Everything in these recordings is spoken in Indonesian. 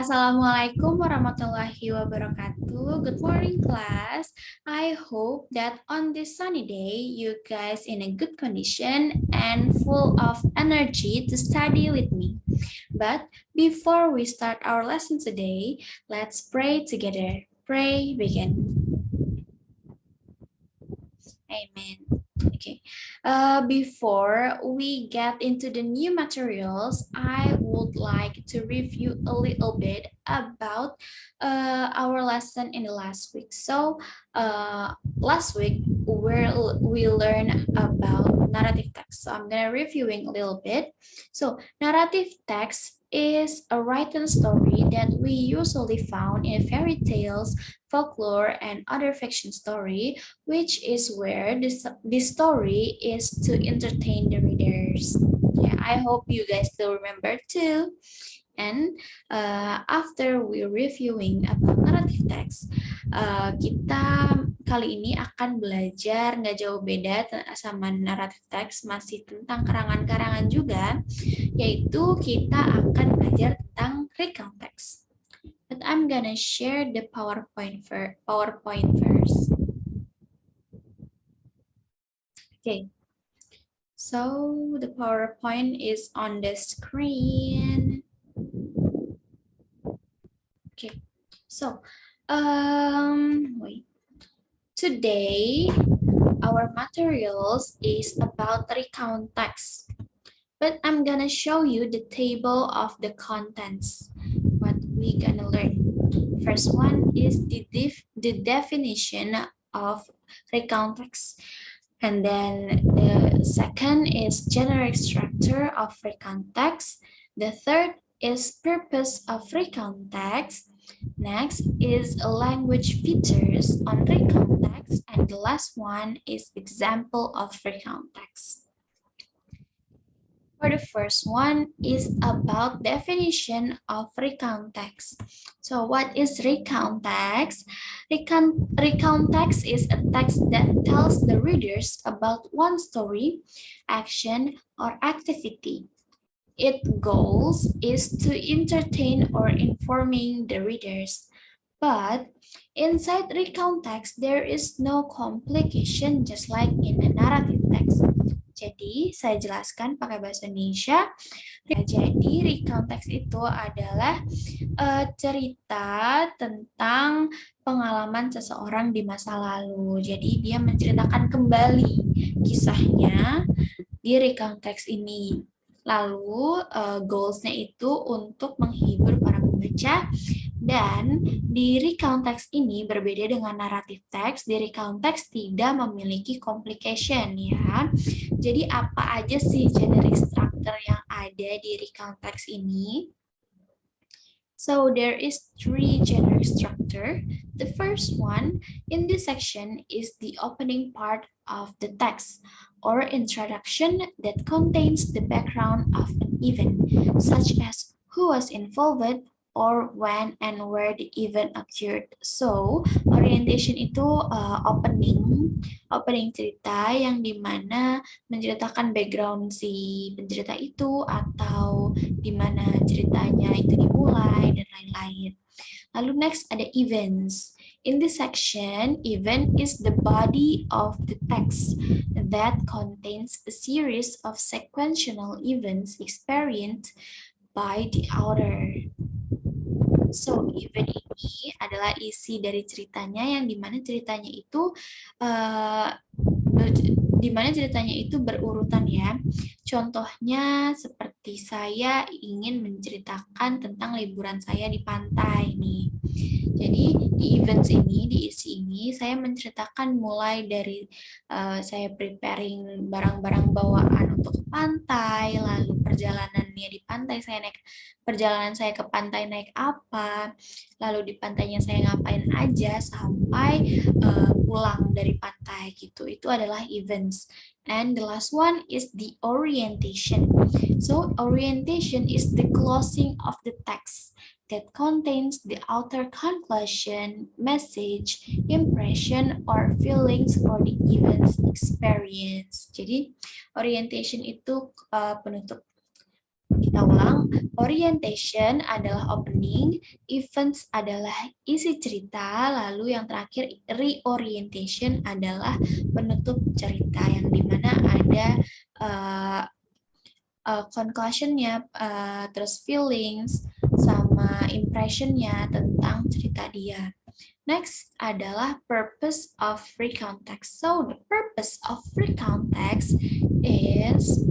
Assalamualaikum warahmatullahi wabarakatuh. Good morning, class. I hope that on this sunny day, you guys in a good condition and full of energy to study with me. But before we start our lesson today, let's pray together. Pray, begin. Amen. Okay. Before we get into the new materials, I would like to review a little bit about our lesson in the last week. So, last week we learned about narrative text. So, I'm gonna reviewing a little bit. So, narrative text is a written story that we usually found in fairy tales, folklore, and other fiction story, which is where this story is to entertain the readers. Yeah, I hope you guys still remember too. And after we reviewing about narrative text, kita kali ini akan belajar nggak jauh beda sama narrative text, masih tentang karangan-karangan juga, yaitu kita akan belajar tentang recount text. But I'm gonna share the PowerPoint first. Okay, so the PowerPoint is on the screen. Okay, so wait. Today our materials is about recount text, but I'm gonna show you the table of the contents. What we gonna learn. First one is the definition of recount text. And then the second is generic structure of recount text. The third is purpose of recount text. Next is language features on recount text. And the last one is example of recount text. For the first one is about definition of recount text. So what is recount text? Recount text is a text that tells the readers about one story, action, or activity. Its goals is to entertain or informing the readers. But inside recount text, there is no complication just like in a narrative text. Jadi, saya jelaskan pakai bahasa Indonesia. Jadi, recount text itu adalah cerita tentang pengalaman seseorang di masa lalu. Jadi, dia menceritakan kembali kisahnya di recount text ini. Lalu, goals-nya itu untuk menghibur para pembaca. Dan di recount text ini berbeda dengan narrative text, di recount text tidak memiliki complication ya. Jadi apa aja sih generic structure yang ada di recount text ini? So there is 3 generic structure. The first one in this section is the opening part of the text or introduction that contains the background of an event, such as who was involved, or when and where the event occurred. So, orientation itu opening cerita yang dimana menceritakan background si pencerita itu atau dimana ceritanya itu dimulai dan lain-lain. Lalu next ada events. In this section, event is the body of the text that contains a series of sequential events experienced by the author. So, event ini adalah isi dari ceritanya yang dimana ceritanya itu berurutan ya. Contohnya seperti saya ingin menceritakan tentang liburan saya di pantai nih. Jadi di events ini, di isi ini, saya menceritakan mulai dari saya preparing barang-barang bawaan untuk ke pantai, lalu perjalanannya di pantai, perjalanan saya ke pantai naik apa, lalu di pantainya saya ngapain aja sampai pulang dari pantai gitu. Itu adalah events. And the last one is the orientation. So orientation is the closing of the text that contains the outer conclusion, message, impression, or feelings for the events experience. Jadi orientation itu penutup kita ulang. Orientation adalah opening, events adalah isi cerita, lalu yang terakhir reorientation adalah penutup cerita yang dimana ada conclusion-nya, terus feelings, sama impression-nya tentang cerita dia. Next adalah purpose of free context. So the purpose of free context is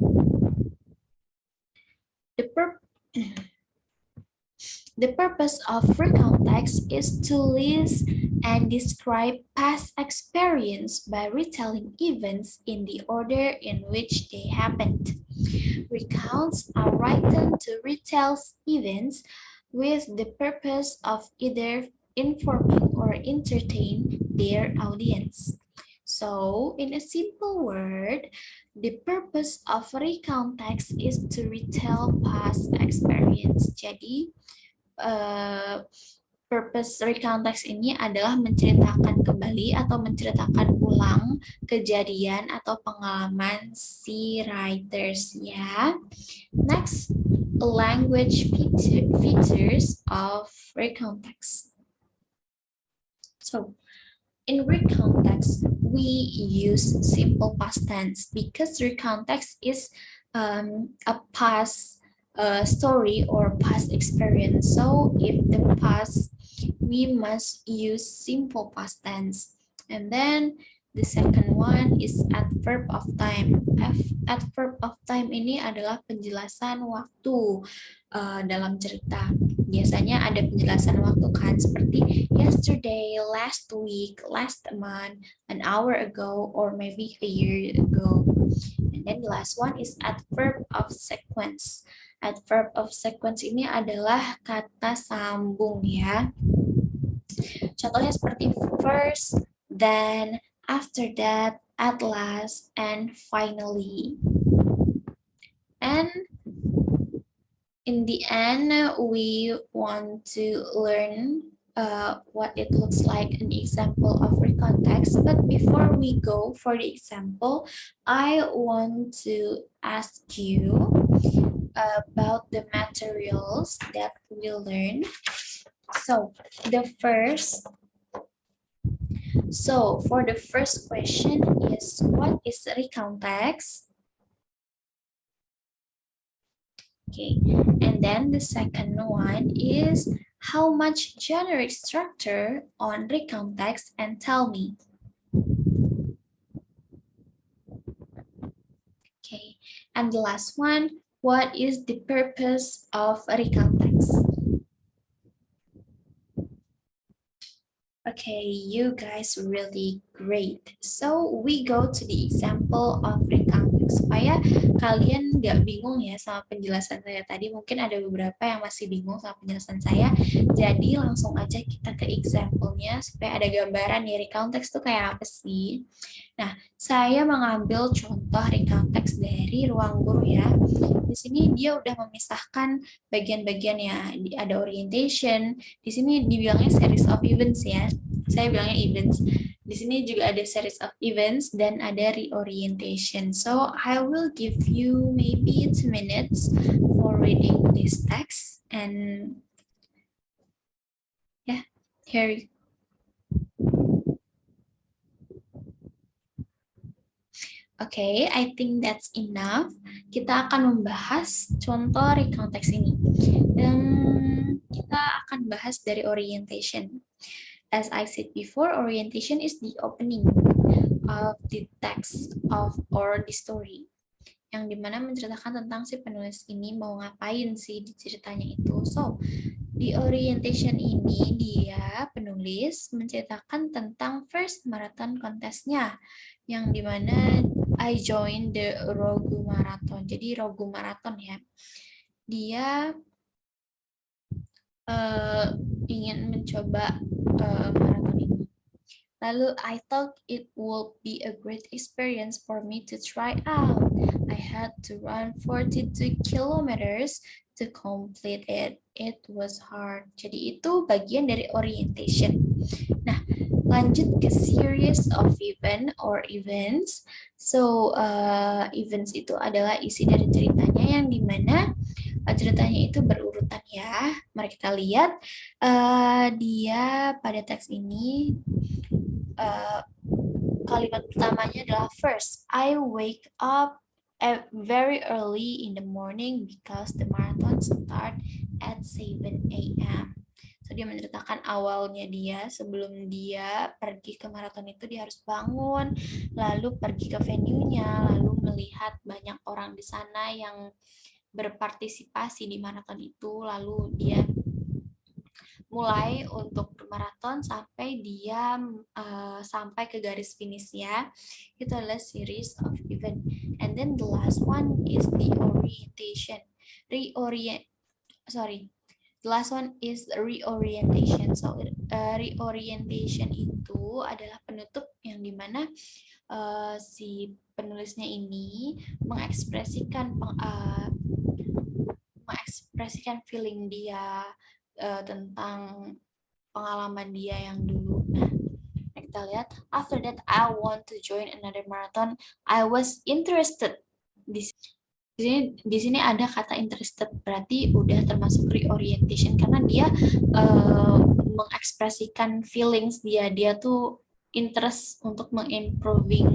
the purpose of free context is to list and describe past experience by retelling events in the order in which they happened. Recounts are written to retell events with the purpose of either informing or entertain their audience. So, in a simple word, the purpose of recount text is to retell past experience. Jadi, purpose recount text ini adalah menceritakan kembali atau menceritakan ulang kejadian atau pengalaman si writers ya. Next, language features of recount text. So, in recount text, we use simple past tense because recount text is a past story or past experience. So, if the past, we must use simple past tense. And then the second one is adverb of time. Adverb of time ini adalah penjelasan waktu dalam cerita. Biasanya ada penjelasan waktu kan, seperti yesterday, last week, last month, an hour ago, or maybe a year ago. And then the last one is adverb of sequence. Adverb of sequence ini adalah kata sambung ya. Contohnya seperti first, then, after that, at last, and finally. And in the end, we want to learn what it looks like an example of recount text. But before we go for the example, I want to ask you about the materials that we learn. So for the first question is, what is recount text? Okay, and then the second one is, how much generic structure on recount text, and tell me. Okay, and the last one, what is the purpose of recount text? Okay, you guys really great. So we go to the example of recount text supaya kalian nggak bingung ya sama penjelasan saya tadi. Mungkin ada beberapa yang masih bingung sama penjelasan saya. Jadi langsung aja kita ke example-nya supaya ada gambaran ya recount text itu kayak apa sih. Nah, saya mengambil contoh recount text dari Ruang Guru ya. Di sini dia udah memisahkan bagian-bagian ya. Ada orientation. Di sini dibilangnya series of events ya. Saya bilangnya events. Di sini juga ada series of events dan ada reorientation. So I will give you maybe 2 minutes for reading this text, and yeah, here. Oke, I think that's enough. Kita akan membahas contoh recount text ini. Dan kita akan bahas dari orientation. As I said before, orientation is the opening of the text or the story. Yang dimana menceritakan tentang si penulis ini mau ngapain sih di ceritanya itu. So, di orientation ini dia penulis menceritakan tentang first marathon contest-nya. Yang dimana I joined the Rogu Marathon. Jadi Rogu Marathon ya. Dia ingin mencoba marathon ini. Lalu I thought it would be a great experience for me to try out. I had to run 42 kilometers to complete it. It was hard. Jadi itu bagian dari orientation. Nah, lanjut ke series of event or events. So, events itu adalah isi dari ceritanya yang dimana ceritanya itu berurutan ya. Mari kita lihat. Dia pada teks ini uh, kalimat pertamanya adalah first, I wake up very early in the morning because the marathon start at 7 a.m. So, dia menceritakan awalnya dia sebelum dia pergi ke maraton itu dia harus bangun, lalu pergi ke venue-nya, lalu melihat banyak orang di sana yang berpartisipasi di maraton itu, lalu dia mulai untuk bermaraton sampai dia sampai ke garis finish ya. Itu adalah series of event. And then the last one is the orientation. The last one is reorientation. So reorientation itu adalah penutup yang dimana si penulisnya ini mengekspresikan feeling dia tentang pengalaman dia yang dulu. Nah, kita lihat. After that, I want to join another marathon. I was interested. Di sini ada kata interested, berarti udah termasuk reorientation karena dia mengekspresikan feelings dia tuh interest untuk mengimproving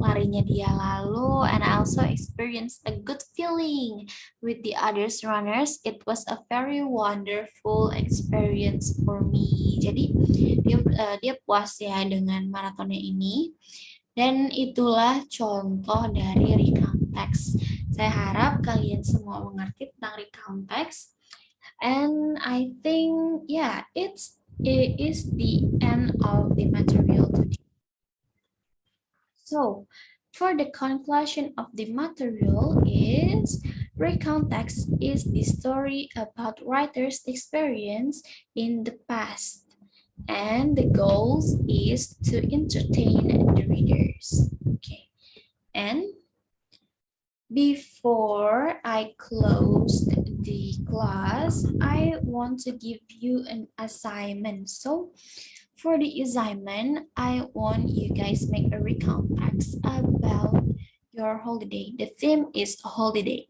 larinya dia. Lalu and I also experienced a good feeling with the others runners. It was a very wonderful experience for me. Jadi dia puas ya dengan maratonnya ini. Dan itulah contoh dari recount text. Saya harap kalian semua mengerti tentang recount text. And I think, yeah, it is the end of the material today. So, for the conclusion of the material is, recount text is the story about writer's experience in the past. And the goal is to entertain the readers. Okay. And before I close the class, I want to give you an assignment. So for the assignment, I want you guys make a recount text about your holiday. The theme is holiday.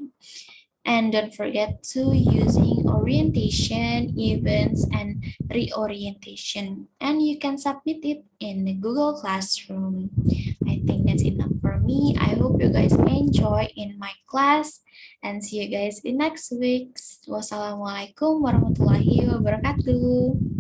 And don't forget to using orientation, events, and reorientation. And you can submit it in the Google Classroom. I think that's enough for me. I hope you guys enjoy in my class. And see you guys in next week. Wassalamualaikum warahmatullahi wabarakatuh.